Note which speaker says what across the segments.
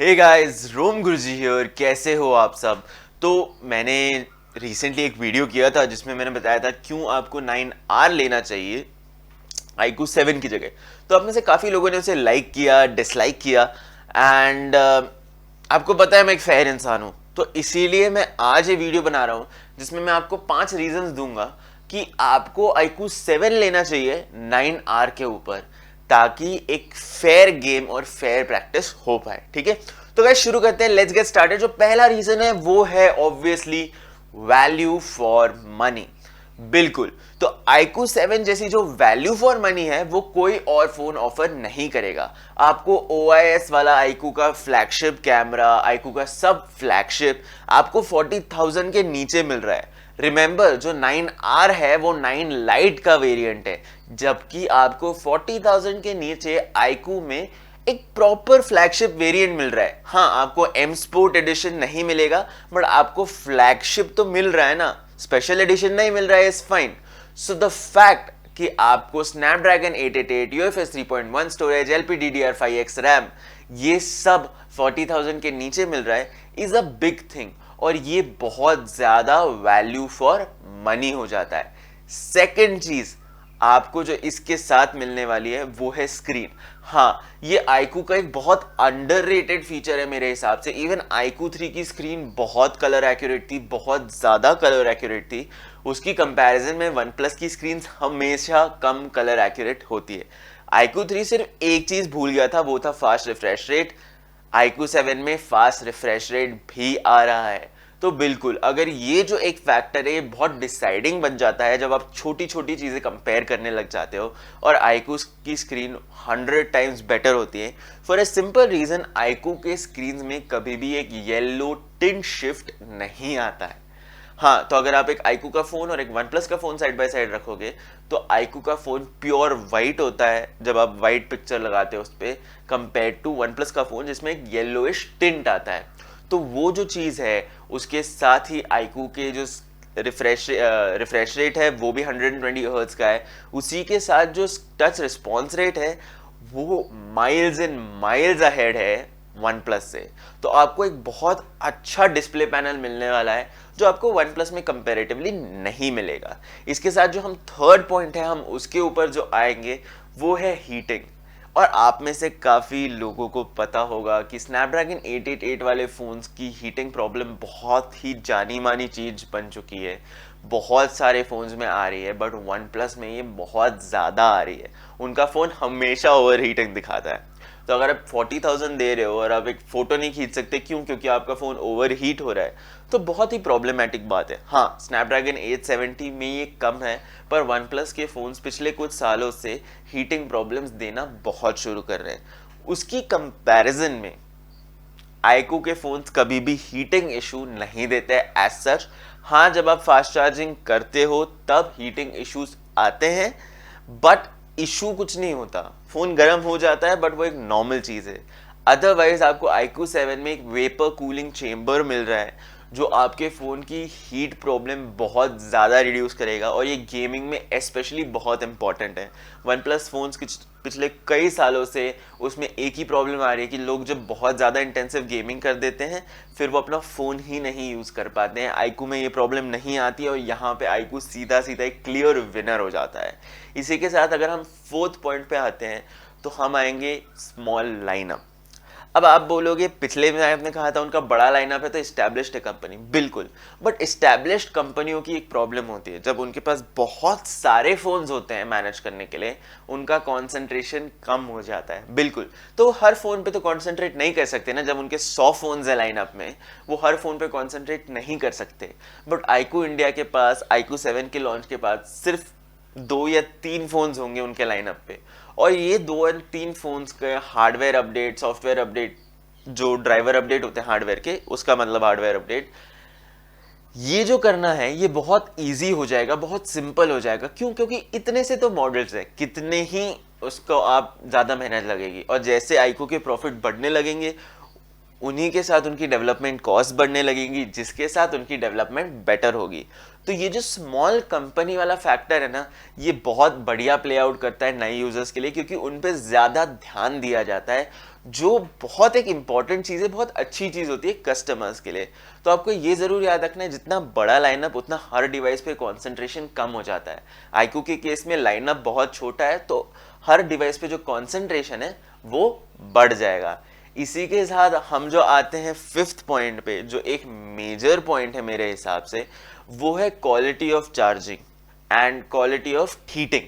Speaker 1: Hey guys, Rome Guruji here. कैसे हो आप सब? तो मैंने रिसेंटली एक वीडियो किया था जिसमें मैंने बताया था क्यों आपको 9R लेना चाहिए iQOO 7 की जगह। तो आप में से काफ़ी लोगों ने उसे लाइक किया, डिसलाइक किया एंड आपको पता है मैं एक फेयर इंसान हूँ, तो इसीलिए मैं आज ये वीडियो बना रहा हूँ जिसमें मैं आपको 5 रीजंस दूंगा कि आपको iQOO 7 लेना चाहिए 9R के ऊपर, ताकि एक फेयर गेम और फेयर प्रैक्टिस हो पाए। ठीक है, तो गाइस शुरू करते हैं। Let's get started. जो पहला रीजन है वो है ऑब्वियसली वैल्यू फॉर मनी। बिल्कुल, तो iQOO 7 जैसी जो वैल्यू फॉर मनी है वो कोई और फोन ऑफर नहीं करेगा। आपको OIS वाला iQOO का फ्लैगशिप कैमरा, iQOO का सब फ्लैगशिप आपको 40,000 के नीचे मिल रहा है। रिमेंबर, जो 9R है वो 9 लाइट का वेरिएंट है, जबकि आपको 40,000 के नीचे iQOO में एक प्रॉपर फ्लैगशिप वेरिएंट मिल रहा है। हाँ, आपको M स्पोर्ट एडिशन नहीं मिलेगा, बट आपको फ्लैगशिप तो मिल रहा है ना। स्पेशल एडिशन नहीं मिल रहा है, is fine. So the fact कि आपको Snapdragon 888, UFS 3.1 storage, LPDDR5X RAM, ये सब 40,000 के नीचे मिल रहा है इज अ बिग थिंग, और ये बहुत ज्यादा वैल्यू फॉर मनी हो जाता है। सेकेंड चीज आपको जो इसके साथ मिलने वाली है वो है स्क्रीन। हाँ, ये iQOO का एक बहुत अंडररेटेड फीचर है मेरे हिसाब से। इवन iQOO 3 की स्क्रीन बहुत कलर एक्यूरेट थी, बहुत ज्यादा कलर एक्यूरेट थी। उसकी कंपैरिजन में OnePlus की स्क्रीन हमेशा कम कलर एक्यूरेट होती है। iQOO 3 सिर्फ एक चीज भूल गया था, वो था फास्ट रिफ्रेश रेट। iQOO 7 में फास्ट रिफ्रेश रेट भी आ रहा है। तो बिल्कुल, अगर ये जो एक फैक्टर है ये बहुत डिसाइडिंग बन जाता है जब आप छोटी छोटी चीजें कंपेयर करने लग जाते हो, और iQOO की स्क्रीन 100 टाइम्स बेटर होती है। For a simple reason, iQOO के स्क्रीन में कभी भी एक येलो टिंट शिफ्ट नहीं आता है। हाँ, तो अगर आप एक iQOO का फोन और एक OnePlus का फोन साइड बाय साइड रखोगे तो iQOO का फोन प्योर वाइट होता है जब आप वाइट पिक्चर लगाते हो उस पर, कंपेयर टू OnePlus का फोन जिसमें एक येलोइश टिंट आता है। तो वो जो चीज़ है, उसके साथ ही iQOO के जो रिफ्रेश रेट है वो भी 120 हर्ट्ज का है। उसी के साथ जो टच रिस्पॉन्स रेट है वो माइल्स एंड माइल्स अहेड है OnePlus से। तो आपको एक बहुत अच्छा डिस्प्ले पैनल मिलने वाला है जो आपको OnePlus में कंपैरेटिवली नहीं मिलेगा। इसके साथ जो हम थर्ड पॉइंट है, हम उसके ऊपर जो आएंगे वो है हीटिंग। और आप में से काफ़ी लोगों को पता होगा कि स्नैपड्रैगन 888 वाले फ़ोन्स की हीटिंग प्रॉब्लम बहुत ही जानी मानी चीज़ बन चुकी है। बहुत सारे फ़ोन्स में आ रही है, बट OnePlus में ये बहुत ज़्यादा आ रही है। उनका फ़ोन हमेशा ओवर हीटिंग दिखाता है। तो अगर आप 40,000 दे रहे हो और आप एक फ़ोटो नहीं खींच सकते, क्यों? क्योंकि आपका फ़ोन ओवर हीट हो रहा है, तो बहुत ही प्रॉब्लमैटिक बात है। हाँ, स्नैपड्रैगन 870 में ये कम है, पर OnePlus के फ़ोन्स पिछले कुछ सालों से हीटिंग प्रॉब्लम्स देना बहुत शुरू कर रहे हैं। उसकी कंपैरिजन में iQOO के फ़ोन्स कभी भी हीटिंग इशू नहीं देते एज सच। हाँ, जब आप फास्ट चार्जिंग करते हो तब हीटिंग इश्यूज आते हैं, बट इशू कुछ नहीं होता। फ़ोन गर्म हो जाता है, बट वो एक नॉर्मल चीज़ है। अदरवाइज आपको iQOO 7 में एक वेपर कूलिंग चेम्बर मिल रहा है जो आपके फ़ोन की हीट प्रॉब्लम बहुत ज़्यादा रिड्यूस करेगा, और ये गेमिंग में स्पेशली बहुत इंपॉर्टेंट है। OnePlus फ़ोन्स पिछले कई सालों से उसमें एक ही प्रॉब्लम आ रही है कि लोग जब बहुत ज़्यादा इंटेंसिव गेमिंग कर देते हैं फिर वो अपना फ़ोन ही नहीं यूज़ कर पाते हैं। iQOO में ये प्रॉब्लम नहीं आती है, और यहाँ पे iQOO सीधा सीधा एक क्लियर विनर हो जाता है। इसी के साथ अगर हम फोर्थ पॉइंट पे आते हैं तो हम आएंगे स्मॉल लाइनअप। अब आप बोलोगे पिछले में आपने कहा था उनका बड़ा लाइनअप है तो एस्टैब्लिश्ड है कंपनी। बिल्कुल, बट एस्टैब्लिश्ड कंपनियों की एक प्रॉब्लम होती है, जब उनके पास बहुत सारे फोन्स होते हैं मैनेज करने के लिए, उनका कॉन्सेंट्रेशन कम हो जाता है। बिल्कुल, तो हर फोन पे तो कॉन्सेंट्रेट नहीं कर सकते ना। जब उनके 100 फोन्स है लाइनअप में, वो हर फोन पे कॉन्सेंट्रेट नहीं कर सकते। बट iQOO इंडिया के पास iQOO 7 के लॉन्च के बाद सिर्फ 2 या 3 फोन्स होंगे उनके लाइनअप पे, और ये 2 या 3 फोन्स के हार्डवेयर अपडेट, सॉफ्टवेयर अपडेट, जो ड्राइवर अपडेट होते हैं हार्डवेयर के, उसका मतलब हार्डवेयर अपडेट, ये जो करना है ये बहुत इजी हो जाएगा, बहुत सिंपल हो जाएगा। क्यों? क्योंकि इतने से तो मॉडल्स है, कितने ही उसको आप ज़्यादा मेहनत लगेगी। और जैसे iQOO के प्रॉफिट बढ़ने लगेंगे उन्हीं के साथ उनकी डेवलपमेंट कॉस्ट बढ़ने लगेगी, जिसके साथ उनकी डेवलपमेंट बेटर होगी। तो ये जो स्मॉल कंपनी वाला फैक्टर है ना, ये बहुत बढ़िया प्ले आउट करता है नए यूजर्स के लिए, क्योंकि उन पे ज़्यादा ध्यान दिया जाता है, जो बहुत एक इंपॉर्टेंट चीज़ है, बहुत अच्छी चीज़ होती है कस्टमर्स के लिए। तो आपको ये ज़रूर याद रखना है, जितना बड़ा लाइनअप उतना हर डिवाइस पे कॉन्सेंट्रेशन कम हो जाता है। iQOO के केस में लाइनअप बहुत छोटा है, तो हर डिवाइस पे जो कॉन्सेंट्रेशन है वो बढ़ जाएगा। इसी के साथ हम जो आते हैं फिफ्थ पॉइंट पे, जो एक मेजर पॉइंट है मेरे हिसाब से, वो है quality of charging and quality of heating.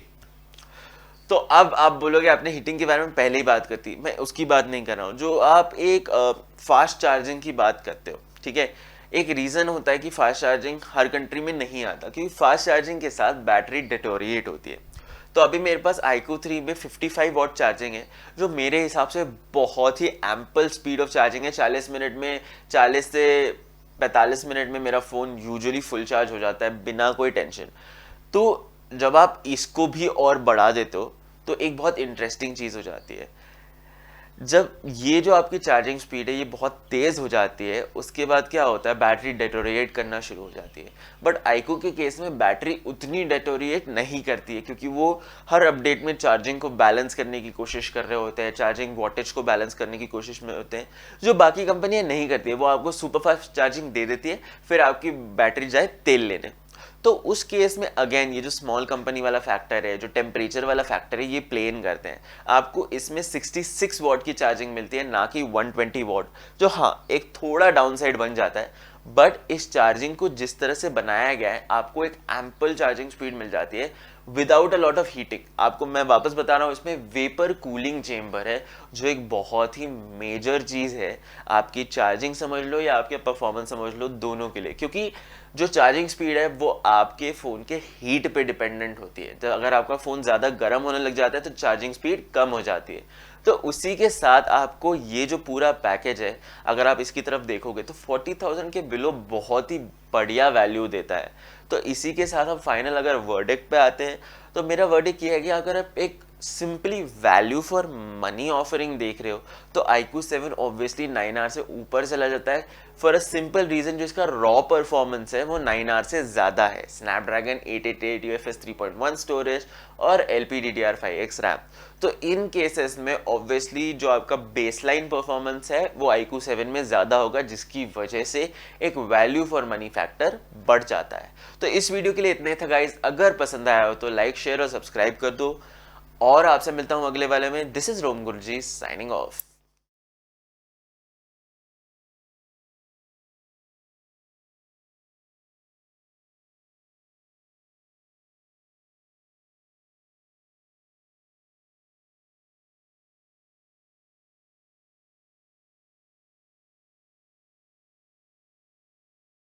Speaker 1: तो अब आप बोलोगे आपने हीटिंग के बारे में पहले ही बात करती, मैं उसकी बात नहीं कर रहा हूँ। जो आप एक फास्ट चार्जिंग की बात करते हो, ठीक है, एक रीज़न होता है कि फास्ट चार्जिंग हर कंट्री में नहीं आता, क्योंकि फास्ट चार्जिंग के साथ बैटरी डिटोरिएट होती है। तो अभी मेरे पास iQOO 3 में 55 वॉट चार्जिंग है, जो मेरे हिसाब से बहुत ही एम्पल स्पीड ऑफ चार्जिंग है। 40 मिनट में, 40 से 45 मिनट में मेरा फ़ोन यूजुअली फुल चार्ज हो जाता है बिना कोई टेंशन। तो जब आप इसको भी और बढ़ा देते हो तो एक बहुत इंटरेस्टिंग चीज़ हो जाती है। जब ये जो आपकी चार्जिंग स्पीड है ये बहुत तेज़ हो जाती है, उसके बाद क्या होता है, बैटरी डेटोरिएट करना शुरू हो जाती है। बट iQOO के केस में बैटरी उतनी डेटोरिएट नहीं करती है, क्योंकि वो हर अपडेट में चार्जिंग को बैलेंस करने की कोशिश कर रहे होते हैं, चार्जिंग वॉटेज को बैलेंस करने की कोशिश में होते हैं, जो बाकी कंपनियां नहीं करती है। वो आपको सुपर फास्ट चार्जिंग दे देती है, फिर आपकी बैटरी जाए तेल लेने। तो उस केस में अगेन ये जो स्मॉल कंपनी वाला फैक्टर है, जो टेम्परेचर वाला फैक्टर है, ये प्ले इन करते हैं। आपको इसमें 66 वॉट की चार्जिंग मिलती है, ना कि 120 वॉट, जो हाँ एक थोड़ा डाउनसाइड बन जाता है। बट इस चार्जिंग को जिस तरह से बनाया गया है, आपको एक एम्पल चार्जिंग स्पीड मिल जाती है without a lot of heating. आपको मैं वापस बता रहा हूँ, इसमें वेपर कूलिंग चेम्बर है, जो एक बहुत ही मेजर चीज़ है आपकी चार्जिंग समझ लो या आपके परफॉर्मेंस समझ लो, दोनों के लिए। क्योंकि जो चार्जिंग स्पीड है वो आपके फ़ोन के हीट पे डिपेंडेंट होती है। तो अगर आपका फ़ोन ज़्यादा गर्म होने लग जाता है तो चार्जिंग स्पीड कम हो जाती है। तो उसी के साथ आपको ये जो पूरा पैकेज है, अगर आप इसकी तरफ देखोगे तो 40,000 के बिलो बहुत ही बढ़िया वैल्यू देता है। तो इसी के साथ हम फाइनल अगर वर्डिक्ट पे आते हैं, तो मेरा वर्डिक्ट ये है कि अगर आप एक simply value for money offering देख रहे हो, तो iQOO 7 ऑब्वियसली 9R से ऊपर चला जाता है, फॉर अ सिंपल रीजन, जो इसका रॉ परफॉर्मेंस है वो 9R से ज़्यादा है। स्नैपड्रैगन 888 UFS 3.1 स्टोरेज और LPDDR5X रैम। तो इन केसेस में ऑब्वियसली जो आपका बेसलाइन परफॉर्मेंस है वो iQOO 7 में ज़्यादा होगा, जिसकी वजह से एक वैल्यू फॉर मनी फैक्टर बढ़ जाता है। तो इस वीडियो के लिए इतना ही था गाइज। अगर पसंद आया हो तो लाइक, शेयर और सब्सक्राइब कर दो, और आपसे मिलता हूँ अगले वाले में। This is Rom Guruji signing of.